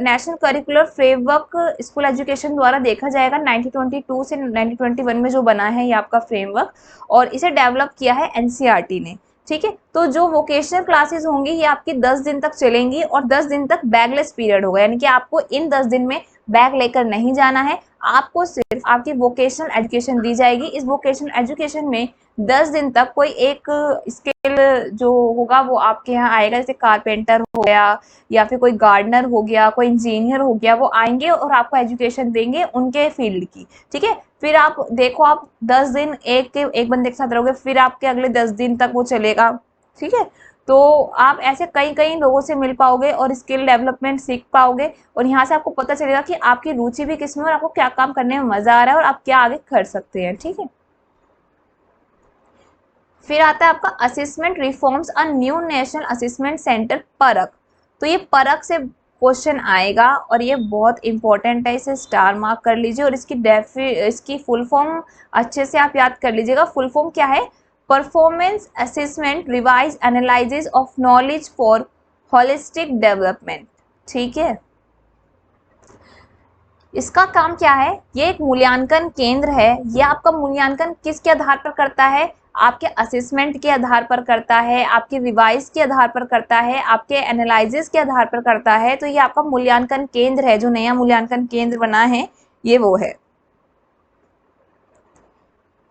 A: national curricular framework school education द्वारा देखा जाएगा। 1922 से 1921 में जो बना है ये आपका फ्रेमवर्क, और इसे डेवलप किया है NCERT ने। ठीक है, तो जो वोकेशनल क्लासेस होंगी ये आपकी 10 दिन तक चलेंगी, और 10 दिन तक बैगलेस पीरियड होगा, यानी कि आपको इन 10 दिन में बैग लेकर नहीं जाना है। आपको सिर्फ आपकी वोकेशनल एजुकेशन दी जाएगी। इस वोकेशनल एजुकेशन में 10 दिन तक कोई एक स्किल जो होगा वो आपके यहाँ आएगा, जैसे कारपेंटर हो गया या फिर कोई गार्डनर हो गया, कोई इंजीनियर हो गया, वो आएंगे और आपको एजुकेशन देंगे उनके फील्ड की, ठीक है। फिर आप देखो, आप 10 दिन एक बंदे के साथ रहोगे, फिर आपके अगले 10 दिन तक वो चलेगा, ठीक है। तो आप ऐसे कई कई लोगों से मिल पाओगे और स्किल डेवलपमेंट सीख पाओगे, और यहाँ से आपको पता चलेगा कि आपकी रुचि भी किसमें और आपको क्या काम करने में मजा आ रहा है और आप क्या आगे कर सकते हैं, ठीक है। फिर आता है आपका assessment reforms a new national assessment centre परख। तो ये परख से क्वेश्चन आएगा और ये बहुत इंपॉर्टेंट है, इसे स्टार मार्क कर लीजिए। और इसकी फुल फॉर्म अच्छे से आप याद कर लीजिएगा। फुल फॉर्म क्या है? Performance assessment revise analysis of knowledge for holistic development, ठीक है। इसका काम क्या है? ये एक मूल्यांकन केंद्र है। ये आपका मूल्यांकन किसके आधार पर करता है? आपके असेसमेंट के आधार पर करता है, आपके रिवाइज के आधार पर करता है, आपके एनालिसिस के आधार पर करता है। तो ये आपका मूल्यांकन केंद्र है, जो नया मूल्यांकन केंद्र बना है ये वो है।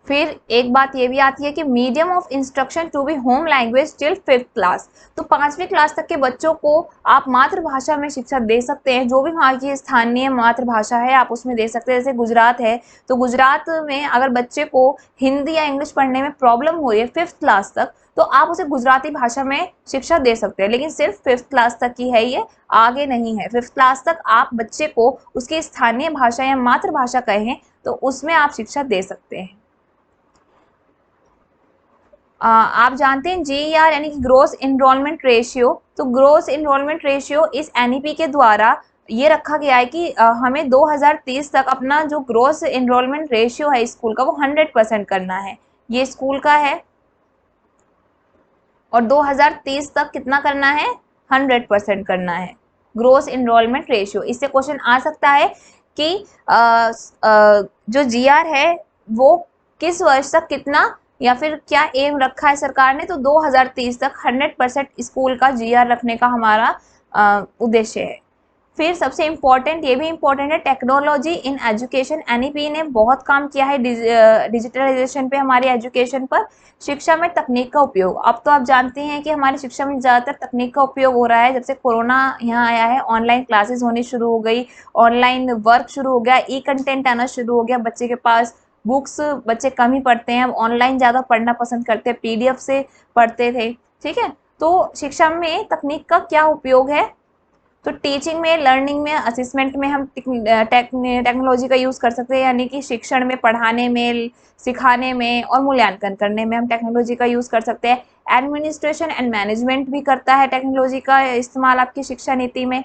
A: फिर एक बात ये भी आती है कि medium of instruction to be home language till 5th class. तो 5वीं क्लास तक के बच्चों को आप मातृभाषा में शिक्षा दे सकते हैं। जो भी वहाँ की स्थानीय मातृभाषा है आप उसमें दे सकते हैं। जैसे गुजरात है, तो गुजरात में अगर बच्चे को हिंदी या इंग्लिश पढ़ने में प्रॉब्लम हो रही है 5th क्लास तक, तो आप उसे गुजराती भाषा में शिक्षा दे सकते हैं। लेकिन सिर्फ 5th क्लास तक की है, ये आगे नहीं है। 5th क्लास तक आप बच्चे को उसकी स्थानीय भाषा या मातृभाषा कहें तो उसमें आप शिक्षा दे सकते हैं। आप जानते हैं GER यानी कि ग्रोस इनरोलमेंट रेशियो। तो ग्रोस इनरोलमेंट रेशियो इस NEP के द्वारा ये रखा गया है कि हमें 2030 तक अपना जो ग्रोस इनरोलमेंट रेशियो है स्कूल का वो 100% करना है। ये स्कूल का है। और 2030 तक कितना करना है? 100% करना है ग्रोस इनरोलमेंट रेशियो। इससे क्वेश्चन आ सकता है कि जो GR है वो किस वर्ष तक कितना या फिर क्या एम रखा है सरकार ने। तो 2030 तक 100% स्कूल का GR रखने का हमारा उद्देश्य है। फिर सबसे इम्पोर्टेंट, ये भी इम्पोर्टेंट है, टेक्नोलॉजी इन एजुकेशन। NEP ने बहुत काम किया है डिजिटलाइजेशन पे, हमारी एजुकेशन पर। शिक्षा में तकनीक का उपयोग, अब तो आप जानते हैं कि हमारी शिक्षा में ज़्यादातर तकनीक का उपयोग हो रहा है। जब से कोरोना यहाँ आया है, ऑनलाइन क्लासेस होनी शुरू हो गई, ऑनलाइन वर्क शुरू हो गया, कंटेंट आना शुरू हो गया। बच्चे के पास बुक्स बच्चे कम ही पढ़ते हैं, अब ऑनलाइन ज़्यादा पढ़ना पसंद करते हैं, PDF से पढ़ते थे, ठीक है। तो शिक्षा में तकनीक का क्या उपयोग है? तो टीचिंग में, लर्निंग में, असेसमेंट में हम टेक्नोलॉजी का यूज़ कर सकते हैं। यानी कि शिक्षण में, पढ़ाने में, सिखाने में और मूल्यांकन करने में हम टेक्नोलॉजी का यूज़ कर सकते हैं। एडमिनिस्ट्रेशन एंड मैनेजमेंट भी करता है टेक्नोलॉजी का इस्तेमाल आपकी शिक्षा नीति में।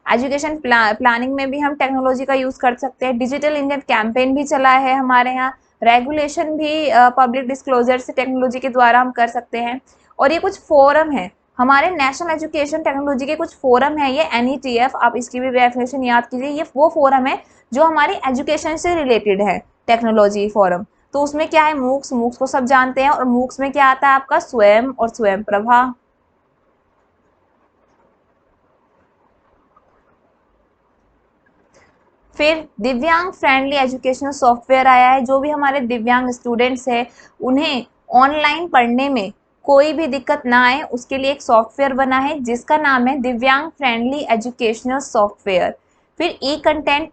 A: एजुकेशन प्लानिंग में भी हम टेक्नोलॉजी का यूज़ कर सकते हैं। डिजिटल इंडिया कैंपेन भी चला है हमारे यहाँ। रेगुलेशन भी पब्लिक डिस्क्लोजर से टेक्नोलॉजी के द्वारा हम कर सकते हैं। और ये कुछ फोरम है हमारे नेशनल एजुकेशन टेक्नोलॉजी के, कुछ फोरम है ये NETF, आप इसकी भी डेफिनेशन याद कीजिए। ये वो फोरम है जो हमारी एजुकेशन से रिलेटेड है, टेक्नोलॉजी फोरम। तो उसमें क्या है? MOOCs को सब जानते हैं। और MOOCs में क्या आता है आपका? स्वयं और स्वयं प्रभा। फिर दिव्यांग फ्रेंडली एजुकेशनल सॉफ्टवेयर आया है। जो भी हमारे दिव्यांग स्टूडेंट्स हैं उन्हें ऑनलाइन पढ़ने में कोई भी दिक्कत ना आए उसके लिए एक सॉफ्टवेयर बना है जिसका नाम है दिव्यांग फ्रेंडली एजुकेशनल सॉफ्टवेयर। फिर कंटेंट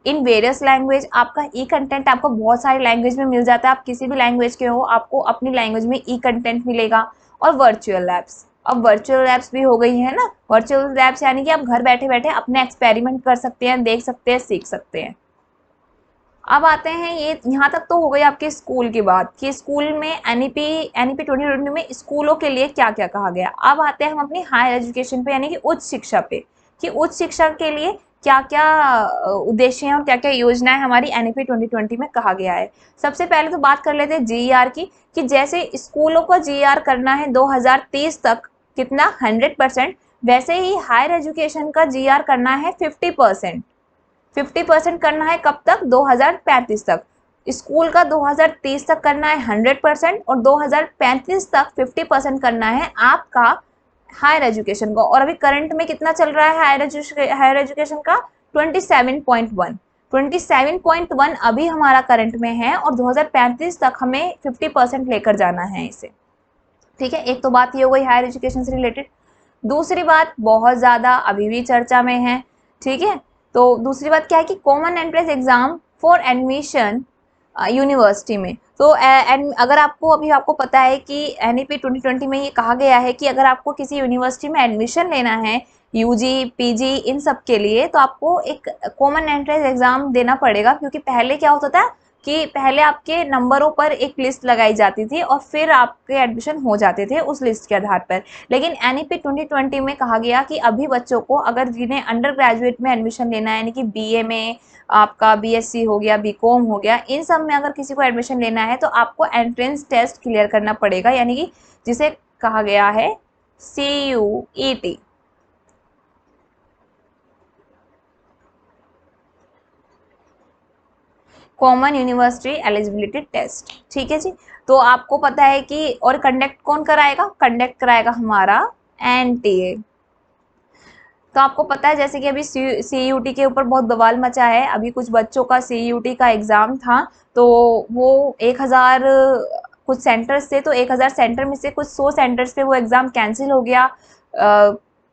A: इन वेरियस लैंग्वेज, आपका कंटेंट आपको बहुत सारी लैंग्वेज में मिल जाता है। आप किसी भी लैंग्वेज के हो, आपको अपनी लैंग्वेज में कंटेंट मिलेगा। और वर्चुअल लैब्स, अब वर्चुअल लैब्स भी हो गई है ना। वर्चुअल लैब्स यानी कि आप घर बैठे बैठे अपने एक्सपेरिमेंट कर सकते हैं, देख सकते हैं, सीख सकते हैं। अब आते हैं, ये यहाँ तक तो हो गई आपके स्कूल की बात कि स्कूल में NEP 2020 में स्कूलों के लिए क्या क्या कहा गया। अब आते हैं हम अपनी हायर एजुकेशन पे यानी कि उच्च शिक्षा पे, कि उच्च शिक्षा के लिए क्या क्या उद्देश्य हैं और क्या क्या योजनाएं हमारी NEP 2020 में कहा गया है। सबसे पहले तो बात कर लेते हैं GER की, कि जैसे स्कूलों को GER करना है 2030 तक कितना? 100%। वैसे ही हायर एजुकेशन का GER करना है 50%। 50% करना है कब तक? 2035 तक। स्कूल का 2030 तक करना है 100% और 2035 तक 50% करना है आपका हायर एजुकेशन को। और अभी करंट में कितना चल रहा है हायर एजुकेशन का? 27.1। 27.1 अभी हमारा करंट में है और 2035 तक हमें 50% लेकर जाना है इसे। ठीक है, एक तो बात ये हो गई हायर एजुकेशन से रिलेटेड। दूसरी बात बहुत ज़्यादा अभी भी चर्चा में है, ठीक है, तो दूसरी बात क्या है कि common entrance exam for admission university में। तो अगर आपको अभी आपको पता है कि NEP 2020 में ये कहा गया है कि अगर आपको किसी यूनिवर्सिटी में एडमिशन लेना है UG PG इन सब के लिए, तो आपको एक कॉमन एंट्रेंस एग्जाम देना पड़ेगा। क्योंकि पहले क्या होता था कि पहले आपके नंबरों पर एक लिस्ट लगाई जाती थी और फिर आपके एडमिशन हो जाते थे उस लिस्ट के आधार पर। लेकिन NEP 2020 में कहा गया कि अभी बच्चों को अगर जिन्हें अंडर ग्रेजुएट में एडमिशन लेना है, यानी कि BA में आपका BSc हो गया, BCom हो गया, इन सब में अगर किसी को एडमिशन लेना है तो आपको एंट्रेंस टेस्ट क्लियर करना पड़ेगा, यानी कि जिसे कहा गया है CUET। Common university eligibility test, ठीक है जी। तो आपको पता है कि और कंडक्ट कौन कराएगा, कंडक्ट कराएगा हमारा NTA। तो आपको पता है जैसे कि अभी CUT के ऊपर बहुत बवाल मचा है। अभी कुछ बच्चों का CUT का एग्ज़ाम था, तो वो 1000 कुछ सेंटर्स थे, तो 1000 सेंटर में से कुछ 100 सेंटर्स पे वो एग्ज़ाम कैंसिल हो गया।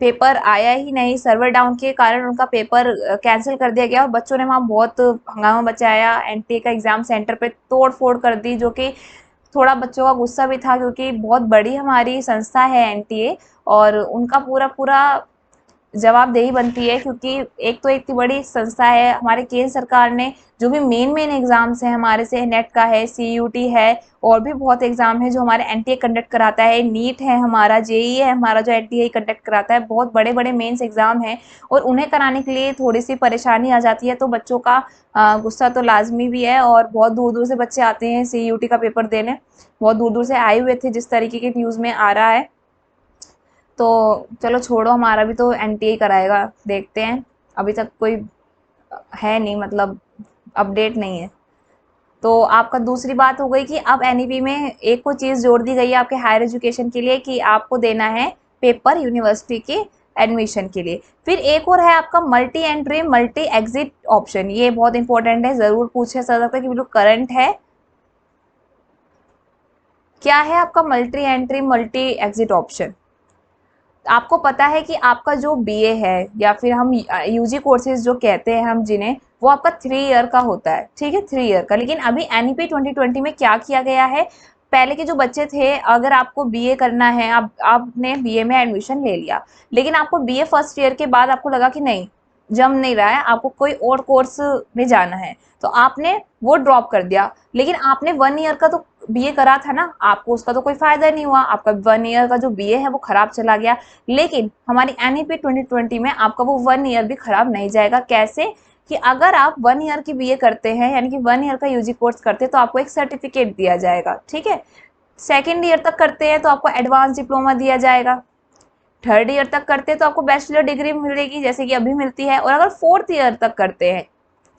A: पेपर आया ही नहीं, सर्वर डाउन के कारण उनका पेपर कैंसिल कर दिया गया और बच्चों ने वहाँ बहुत हंगामा मचाया। NTA का एग्ज़ाम सेंटर पे तोड़ फोड़ कर दी, जो कि थोड़ा बच्चों का गुस्सा भी था क्योंकि बहुत बड़ी हमारी संस्था है NTA और उनका पूरा पूरा जवाबदेही बनती है। क्योंकि एक तो इतनी बड़ी संस्था है, हमारे केंद्र सरकार ने जो भी मेन एग्जाम्स हैं हमारे से, नेट का है, CUT है, और भी बहुत एग्जाम है जो हमारे NTA कंडक्ट कराता है, नीट है हमारा, JEE है हमारा जो NTA कंडक्ट कराता है। बहुत बड़े बड़े मेंस एग्जाम हैं और उन्हें कराने के लिए थोड़ी सी परेशानी आ जाती है, तो बच्चों का गुस्सा तो लाजमी भी है। और बहुत दूर दूर से बच्चे आते हैं CUT का पेपर देने, बहुत दूर दूर से आए हुए थे जिस तरीके के न्यूज़ में आ रहा है। तो चलो छोड़ो, हमारा भी तो NTA कराएगा, देखते हैं। अभी तक कोई है नहीं, मतलब अपडेट नहीं है। तो आपका दूसरी बात हो गई कि अब NEP में एक को चीज़ जोड़ दी गई है आपके हायर एजुकेशन के लिए कि आपको देना है पेपर यूनिवर्सिटी के एडमिशन के लिए। फिर एक और है आपका multi entry multi exit option. ये बहुत इंपॉर्टेंट है, ज़रूर पूछा जा सकता है कि बिल्कुल करंट है। क्या है आपका multi entry multi exit option? आपको पता है कि आपका जो BA है या फिर हम UG कोर्सेज जो कहते हैं हम जिन्हें, वो आपका 3 ईयर का होता है, ठीक है, 3 ईयर का। लेकिन अभी NEP 2020 में क्या किया गया है, पहले के जो बच्चे थे, अगर आपको BA करना है, आपने BA में एडमिशन ले लिया, लेकिन आपको BA फर्स्ट ईयर के बाद आपको लगा कि नहीं, जम नहीं रहा है, आपको कोई और कोर्स में जाना है, तो आपने वो ड्रॉप कर दिया। लेकिन आपने 1 ईयर का तो BA करा था ना, आपको उसका तो कोई फायदा नहीं हुआ, आपका 1 ईयर का जो BA है वो खराब चला गया। लेकिन हमारी NEP 2020 में आपका वो 1 ईयर भी खराब नहीं जाएगा। कैसे कि अगर आप 1 ईयर की BA करते हैं, यानी कि 1 ईयर का UG कोर्स करते हैं, तो आपको एक सर्टिफिकेट दिया जाएगा, ठीक है। सेकेंड ईयर तक करते हैं तो आपको एडवांस डिप्लोमा दिया जाएगा। थर्ड ईयर तक करते हैं तो आपको बैचलर डिग्री मिलेगी, जैसे कि अभी मिलती है। और अगर फोर्थ ईयर तक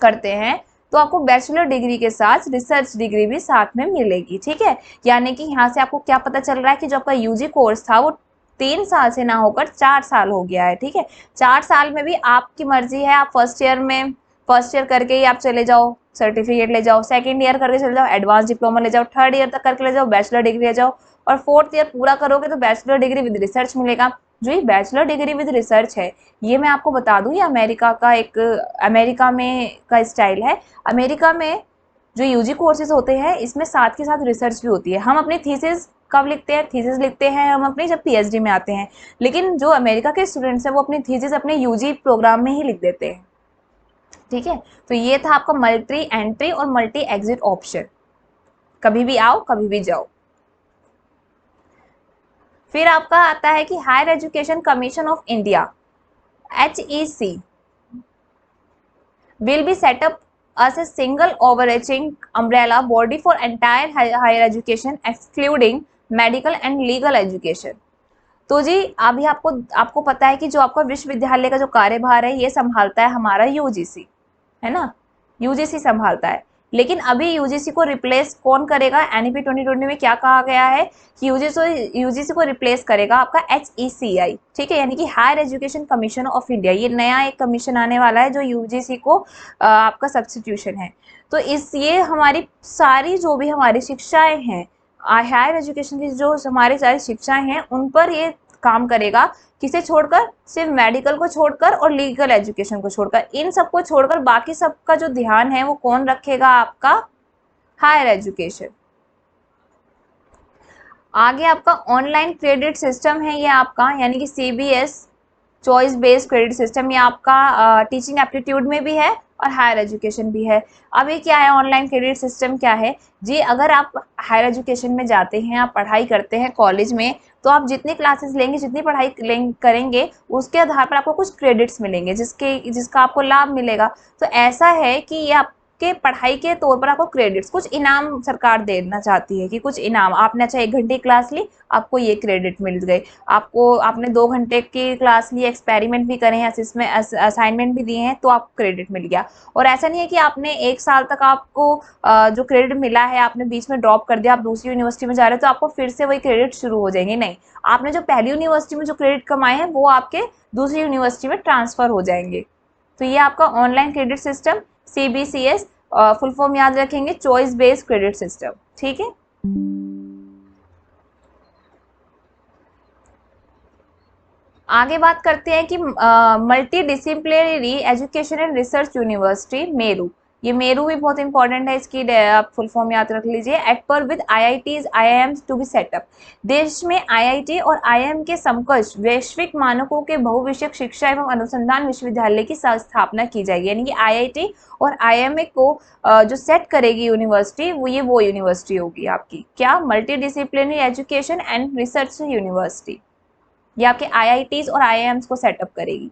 A: करते हैं तो आपको बैचलर डिग्री के साथ रिसर्च डिग्री भी साथ में मिलेगी, ठीक है। यानी कि यहाँ से आपको क्या पता चल रहा है कि जो आपका UG कोर्स था वो 3 साल से ना होकर 4 साल हो गया है, ठीक है। 4 साल में भी आपकी मर्जी है, आप फर्स्ट ईयर करके ही आप चले जाओ, सर्टिफिकेट ले जाओ, सेकेंड ईयर करके चले जाओ, एडवांस डिप्लोमा ले जाओ, थर्ड ईयर तक करके ले जाओ, बैचलर डिग्री ले जाओ, और फोर्थ ईयर पूरा करोगे तो बैचलर डिग्री विद रिसर्च मिलेगा। जो ये बैचलर डिग्री विद रिसर्च है, ये मैं आपको बता दूं, ये अमेरिका में का स्टाइल है। अमेरिका में जो UG कोर्सेज होते हैं, इसमें साथ के साथ रिसर्च भी होती है। हम अपनी थीसिस कब लिखते हैं, थीसिस लिखते हैं हम अपनी जब PhD में आते हैं, लेकिन जो अमेरिका के स्टूडेंट्स हैं वो अपनी थीसिस अपने UG प्रोग्राम में ही लिख देते हैं, ठीक है। तो ये था आपका मल्टी एंट्री और मल्टी एग्जिट ऑप्शन, कभी भी आओ कभी भी जाओ। फिर आपका आता है कि higher education commission of India HEC will be set up as a single overarching umbrella body for entire higher education excluding medical and legal education। तो जी अभी आपको पता है कि जो आपका विश्वविद्यालय का जो कार्यभार है ये संभालता है हमारा UGC, है ना, UGC संभालता है। लेकिन अभी यूजीसी को रिप्लेस कौन करेगा, एनईपी 2020 में क्या कहा गया है कि यूजीसी को रिप्लेस करेगा आपका HECI, ठीक है, यानी कि higher education commission of India. ये नया एक कमीशन आने वाला है जो यूजीसी को आपका सब्सटीट्यूशन है। तो ये हमारी सारी जो भी हमारी शिक्षाएं हैं, हायर एजुकेशन की जो हमारी सारी शिक्षाएं हैं, उन पर ये काम करेगा। किसे छोड़कर, सिर्फ मेडिकल को छोड़कर और लीगल एजुकेशन को छोड़कर, इन सबको छोड़कर बाकी सबका जो ध्यान है वो कौन रखेगा, आपका हायर एजुकेशन। आगे आपका ऑनलाइन क्रेडिट सिस्टम है ये आपका, यानी कि CBS choice based credit system, ये आपका टीचिंग एप्टीट्यूड में भी है और हायर एजुकेशन भी है। अब ये क्या है, ऑनलाइन क्रेडिट सिस्टम क्या है जी, अगर आप हायर एजुकेशन में जाते हैं, आप पढ़ाई करते हैं कॉलेज में, तो आप जितनी क्लासेस लेंगे, जितनी पढ़ाई करेंगे, उसके आधार पर आपको कुछ क्रेडिट्स मिलेंगे जिसका आपको लाभ मिलेगा। तो ऐसा है कि ये आपके पढ़ाई के तौर पर आपको क्रेडिट्स, कुछ इनाम सरकार देना चाहती है कि कुछ इनाम, आपने अच्छा 1 घंटे की क्लास ली, आपको ये क्रेडिट मिल गए, आपने 2 घंटे की क्लास ली, एक्सपेरिमेंट भी करे हैं, असाइनमेंट भी दिए हैं, तो आपको क्रेडिट मिल गया। और ऐसा नहीं है कि आपने 1 साल तक आपको जो क्रेडिट मिला है आपने बीच में ड्रॉप कर दिया, आप दूसरी यूनिवर्सिटी में जा रहे हो तो आपको फिर से वही क्रेडिट शुरू हो जाएंगे, नहीं, आपने जो पहली यूनिवर्सिटी में जो क्रेडिट कमाए हैं वो आपके दूसरी यूनिवर्सिटी में ट्रांसफर हो जाएंगे। तो ये आपका online credit system CBCS, full form याद रखेंगे, चॉइस बेस्ड क्रेडिट सिस्टम, ठीक है। आगे बात करते हैं कि multi disciplinary education and research university Meru, ये मेरू भी बहुत इंपॉर्टेंट है, इसकी आप फुल फॉर्म याद रख लीजिए। At par with IITs IIMs to be set up, देश में IIT और IIM के समकक्ष वैश्विक मानकों के बहुविषयक शिक्षा एवं अनुसंधान विश्वविद्यालय की स्थापना की जाएगी, यानी कि IIT और IIM को जो सेट करेगी यूनिवर्सिटी, वो यूनिवर्सिटी होगी आपकी क्या, multi disciplinary education and research university, ये आपके IITs और IIMs को सेटअप करेगी।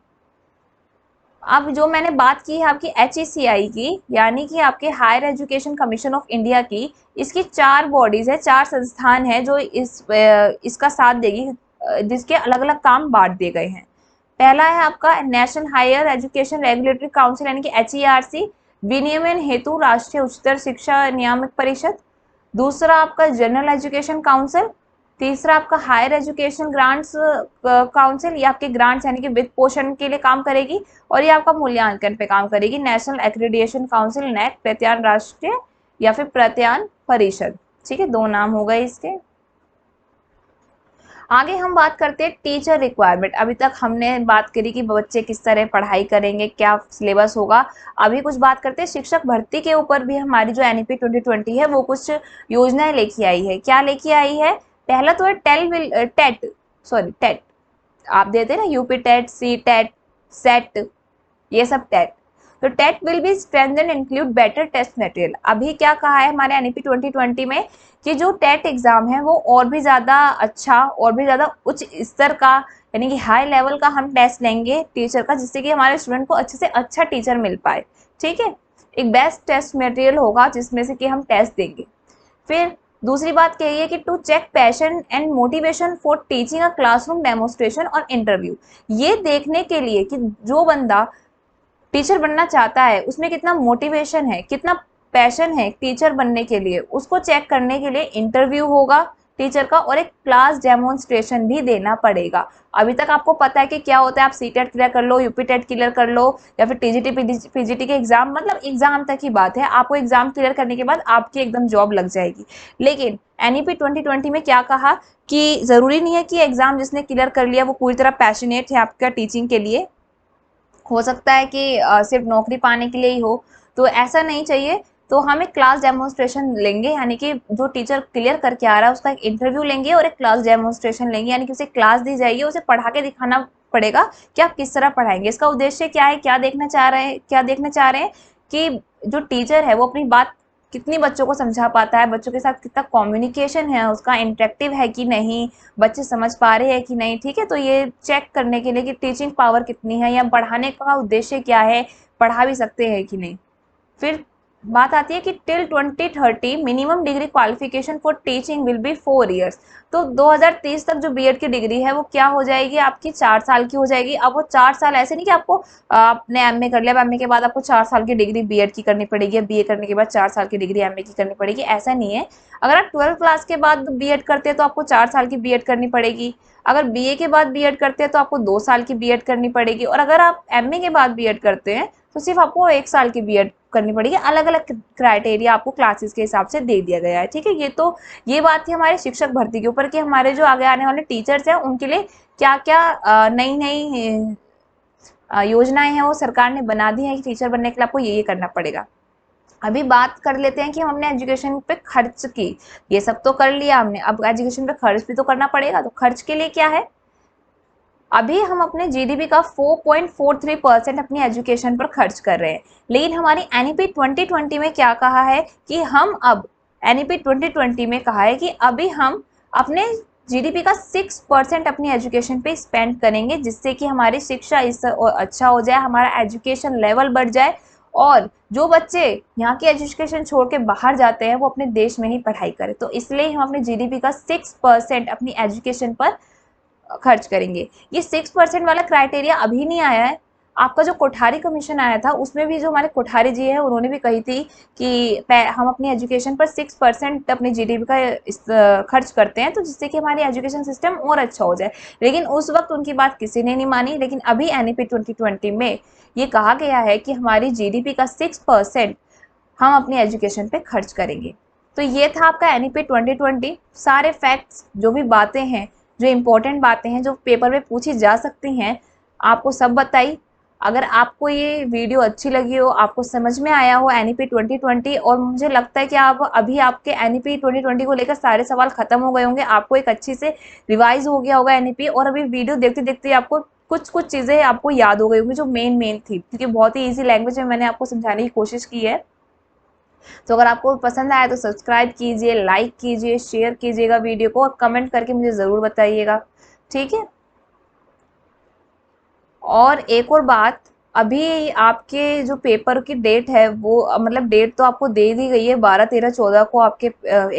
A: अब जो मैंने बात की है आपकी HECI की, यानी कि आपके higher education commission of India की, इसकी 4 बॉडीज है, 4 संस्थान है जो इसका साथ देगी, जिसके अलग अलग काम बांट दिए गए हैं। पहला है आपका national higher education regulatory council, यानी कि HERC, विनियमन हेतु राष्ट्रीय उच्चतर शिक्षा नियामक परिषद। दूसरा आपका जनरल एजुकेशन काउंसिल। तीसरा आपका हायर एजुकेशन ग्रांट्स काउंसिल, ये आपके ग्रांट्स यानी कि वित्त पोषण के लिए काम करेगी, और ये आपका मूल्यांकन पे काम करेगी, नेशनल एक्रेडिटेशन काउंसिल NAC, प्रत्यान राष्ट्रीय या फिर प्रत्यान परिषद, ठीक है, 2 नाम हो गए इसके। आगे हम बात करते हैं टीचर रिक्वायरमेंट। अभी तक हमने बात करी कि बच्चे किस तरह पढ़ाई करेंगे, क्या सिलेबस होगा। अभी कुछ बात करते हैं शिक्षक भर्ती के ऊपर भी हमारी जो NEP 2020 है वो कुछ योजनाएं लेके आई है। क्या लेके आई है, पहला तो है टेट, आप देते हैं ना UP TET, C TET, SET, ये सब टेट। तो TET will be strengthen include better test material. अभी क्या कहा है हमारे NEP 2020 में कि जो टेट एग्जाम है वो और भी ज़्यादा अच्छा, और भी ज़्यादा उच्च स्तर का, यानी कि हाई लेवल का हम टेस्ट लेंगे टीचर का, जिससे कि हमारे स्टूडेंट को अच्छे से अच्छा टीचर मिल पाए, ठीक है। एक बेस्ट टेस्ट मटेरियल होगा जिसमें से कि हम टेस्ट देंगे। फिर दूसरी बात क्या है कि to check passion and motivation for teaching a classroom demonstration और इंटरव्यू, ये देखने के लिए कि जो बंदा टीचर बनना चाहता है उसमें कितना मोटिवेशन है, कितना पैशन है टीचर बनने के लिए, उसको चेक करने के लिए इंटरव्यू होगा टीचर का, और एक क्लास डेमोन्स्ट्रेशन भी देना पड़ेगा। अभी तक आपको पता है कि क्या होता है, आप CTET क्लियर कर लो, यूपी टेट क्लियर कर लो, या फिर TGT PGT के एग्जाम, मतलब एग्जाम तक ही बात है, आपको एग्जाम क्लियर करने के बाद आपकी एकदम जॉब लग जाएगी। लेकिन NEP 2020 में क्या कहा कि जरूरी नहीं है कि एग्जाम जिसने क्लियर कर लिया वो पूरी तरह पैशनेट है आपका टीचिंग के लिए, हो सकता है कि सिर्फ नौकरी पाने के लिए ही हो, तो ऐसा नहीं चाहिए। तो हम एक क्लास डेमोन्स्ट्रेशन लेंगे, यानी कि जो टीचर क्लियर करके आ रहा है उसका एक इंटरव्यू लेंगे और एक क्लास डेमोन्स्ट्रेशन लेंगे, यानी कि उसे क्लास दी जाएगी, उसे पढ़ा के दिखाना पड़ेगा कि आप किस तरह पढ़ाएंगे। इसका उद्देश्य क्या है, क्या देखना चाह रहे हैं कि जो टीचर है वो अपनी बात कितनी बच्चों को समझा पाता है, बच्चों के साथ कितना कम्युनिकेशन है उसका, इंटरेक्टिव है कि नहीं, बच्चे समझ पा रहे हैं कि नहीं, ठीक है। तो ये चेक करने के लिए कि टीचिंग पावर कितनी है, या पढ़ाने का उद्देश्य क्या है, पढ़ा भी सकते हैं कि नहीं। फिर बात आती है कि till 2030 minimum degree qualification for teaching will be 4 years. तो 2030 तक जो बीएड की डिग्री है वो क्या हो जाएगी, आपकी 4 साल की हो जाएगी। अब वो 4 साल ऐसे नहीं कि आपको आपने एमए कर लिया, एमए के बाद आपको 4 साल की डिग्री बीएड की करनी पड़ेगी, बीए करने के बाद 4 साल की डिग्री एमए की करनी पड़ेगी, ऐसा नहीं है। अगर आप 12th क्लास के बाद बीएड करते हैं तो आपको 4 साल की बीएड करनी पड़ेगी। अगर बीए के बाद बीएड करते हैं तो आपको 2 साल की बीएड करनी पड़ेगी। और अगर आप एमए के बाद बीएड करते हैं तो सिर्फ आपको 1 साल की बीएड करनी पड़ेगी। अलग अलग क्राइटेरिया आपको क्लासेस के हिसाब से दे दिया गया है, ठीक है। ये बात थी हमारे शिक्षक भर्ती के ऊपर कि हमारे जो आगे आने वाले टीचर्स हैं उनके लिए क्या क्या नई नई योजनाएं हैं वो सरकार ने बना दी है कि टीचर बनने के लिए आपको ये करना पड़ेगा। अभी बात कर लेते हैं कि हम अपने एजुकेशन पे खर्च की, ये सब तो कर लिया हमने, अब एजुकेशन पे खर्च भी तो करना पड़ेगा। तो खर्च के लिए क्या है, अभी हम अपने जीडीपी का 4.43% अपनी एजुकेशन पर खर्च कर रहे हैं। लेकिन हमारी एनईपी 2020 में क्या कहा है कि हम अब एनईपी 2020 में कहा है कि अभी हम अपने जीडीपी का 6% अपनी एजुकेशन पे स्पेंड करेंगे, जिससे कि हमारी शिक्षा इस अच्छा हो जाए, हमारा एजुकेशन लेवल बढ़ जाए और जो बच्चे यहाँ की एजुकेशन छोड़ के बाहर जाते हैं वो अपने देश में ही पढ़ाई करें। तो इसलिए हम अपने जीडीपी का 6% अपनी एजुकेशन पर खर्च करेंगे। ये 6% वाला क्राइटेरिया अभी नहीं आया है, आपका जो कोठारी कमीशन आया था उसमें भी जो हमारे कोठारी जी है उन्होंने भी कही थी कि हम अपनी एजुकेशन पर 6% अपने जीडीपी का खर्च करते हैं, तो जिससे कि हमारी एजुकेशन सिस्टम और अच्छा हो जाए। लेकिन उस वक्त उनकी बात किसी ने नहीं मानी। लेकिन अभी एनईपी 2020 में ये कहा गया है कि हमारी जीडीपी का 6% हम अपनी एजुकेशन पे खर्च करेंगे। तो ये था आपका एनईपी 2020। सारे फैक्ट्स, जो भी बातें हैं, जो इम्पोर्टेंट बातें हैं जो पेपर में पूछी जा सकती हैं, आपको सब बताई। अगर आपको ये वीडियो अच्छी लगी हो, आपको समझ में आया हो एनईपी 2020, और मुझे लगता है कि आप अभी आपके एनईपी 2020 को लेकर सारे सवाल खत्म हो गए होंगे, आपको एक अच्छी से रिवाइज हो गया होगा एनईपी, और अभी वीडियो देखते देखते आपको कुछ कुछ चीज़ें आपको याद हो गई होंगी जो मेन थी, क्योंकि बहुत ही ईजी लैंग्वेज में मैंने आपको समझाने की कोशिश की है। तो अगर आपको पसंद आया तो सब्सक्राइब कीजिए, लाइक कीजिए, शेयर कीजिएगा वीडियो को, और कमेंट करके मुझे ज़रूर बताइएगा, ठीक है। और एक और बात, अभी आपके जो पेपर की डेट है वो मतलब डेट तो आपको दे दी गई है, 12, 13, 14 को आपके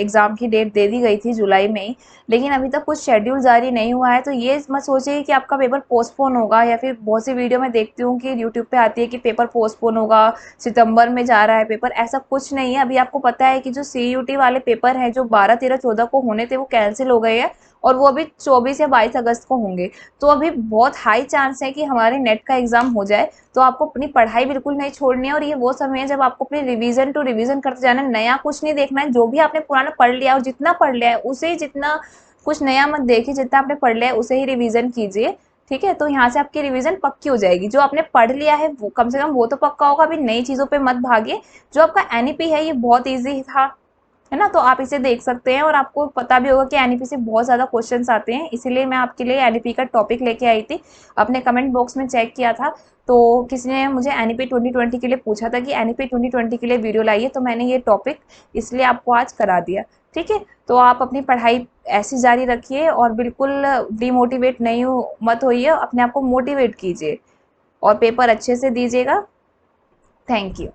A: एग्ज़ाम की डेट दे दी गई थी जुलाई में ही। लेकिन अभी तक कुछ शेड्यूल जारी नहीं हुआ है, तो ये मत सोचिए कि आपका पेपर पोस्टपोन होगा। या फिर बहुत सी वीडियो में देखती हूँ कि यूट्यूब पे आती है कि पेपर पोस्टपोन होगा, सितंबर में जा रहा है पेपर, ऐसा कुछ नहीं है। अभी आपको पता है कि जो सीयूटी वाले पेपर हैं जो 12, 13, 14 को होने थे वो कैंसिल हो गए हैं, और वो अभी 24 या 22 अगस्त को होंगे। तो अभी बहुत हाई चांस है कि हमारे नेट का एग्ज़ाम हो जाए। तो आपको अपनी पढ़ाई बिल्कुल नहीं छोड़नी है, और ये वो समय है जब आपको अपनी रिवीजन टू रिवीजन करते जाना है, नया कुछ नहीं देखना है। जो भी आपने पुराना पढ़ लिया और जितना पढ़ लिया है उसे ही, जितना कुछ नया मत देखिए, जितना आपने पढ़ लिया है उसे ही रिवीजन कीजिए, ठीक है। तो यहाँ से आपकी रिवीजन पक्की हो जाएगी। जो आपने पढ़ लिया है वो कम से कम वो तो पक्का होगा। अभी नई चीज़ों पे मत भागिए। जो आपका एनईपी है ये बहुत ईजी था, है ना, तो आप इसे देख सकते हैं। और आपको पता भी होगा कि एनईपी से बहुत ज़्यादा क्वेश्चंस आते हैं, इसीलिए मैं आपके लिए एनईपी का टॉपिक लेके आई थी। अपने कमेंट बॉक्स में चेक किया था तो किसी ने मुझे एनईपी 2020 के लिए पूछा था कि एनईपी 2020 के लिए वीडियो लाइए, तो मैंने ये टॉपिक इसलिए आपको आज करा दिया, ठीक है। तो आप अपनी पढ़ाई ऐसी जारी रखिए और बिल्कुल डिमोटिवेट नहीं मत होइए, अपने आप को मोटिवेट कीजिए और पेपर अच्छे से दीजिएगा। Thank you.